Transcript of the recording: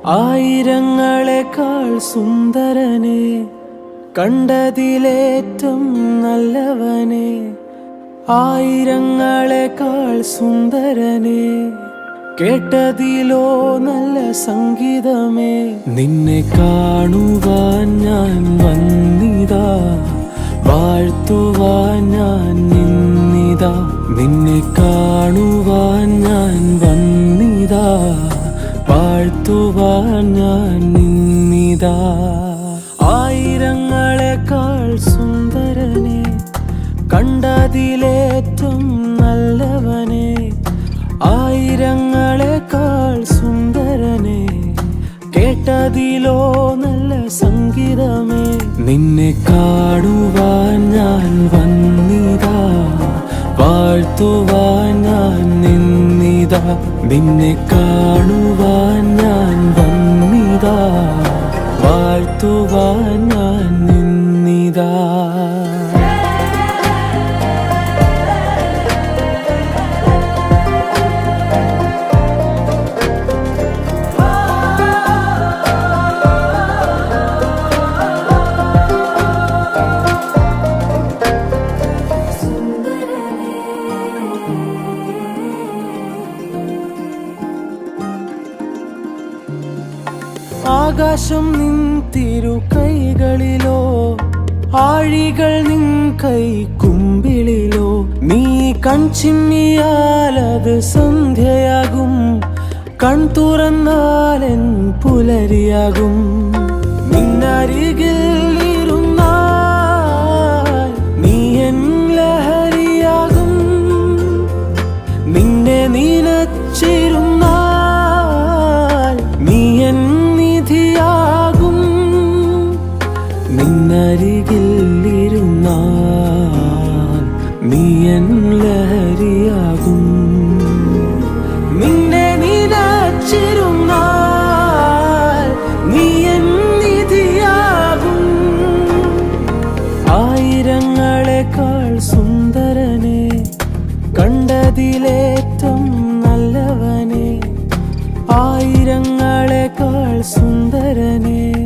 ആയിരങ്ങളെക്കാൾ സുന്ദരനെ, കണ്ടതിലേറ്റം നല്ലവനെ. ആയിരങ്ങളെക്കാൾ സുന്ദരനെ, കേട്ടതിലോ നല്ല സംഗീതമേ. നിന്നെ കാണുവാൻ ഞാൻ വന്നിതാ, വാഴ്ത്തുവാൻ ഞാൻ നിന്നിതാ. നിന്നെ കാണുവാൻ ഞാൻ വന്നിതാ, വാഴ്ത്തുവാൻ ഞാൻ നിന്നിതാ. ആയിരങ്ങളെക്കാൾ സുന്ദരനെ, കണ്ടതിലേറ്റം നല്ലവനെ. ആയിരങ്ങളെക്കാൾ സുന്ദരനെ, കേട്ടതിലോ നല്ല സംഗീതമേ. നിന്നെ കാണുവാൻ ഞാൻ വന്നിതാ, വാഴ്ത്തുവാൻ ഞാൻ നിന്നിതാ. നിന്നെ കാണുവാൻ ഞാൻ വന്നിതാ, വാഴ്ത്തുവാൻ ഞാൻ നിന്നിതാ. ആകാശം നിൻ തിരു കൈകളിലോ, ആഴികൾ നിൻ കൈ കുമ്പിളിലോ. നീ കൺചിമ്മിയാലത് സന്ധ്യയാകും, കൺ തുറന്നാലെൻ പുലരിയാകും. നിന്നരികിൽ ഇരുന്നാൽ നീ എൻ ലഹരിയാകും, നിന്നെ നനച്ചിരുന്നാൽ നീ എൻ നിധിയാകും. നിന്നരികിൽ ഇരുന്നാൽ നീ എൻ ലഹരിയാകും, നിന്നെ നനച്ചിരുന്നാൽ നീ എൻ നിധിയാകും. ആയിരങ്ങളെക്കാൾ സുന്ദരനെ, കണ്ടതിലേറ്റം നല്ലവനെ. ആയിരങ്ങളെക്കാൾ സുന്ദരനെ,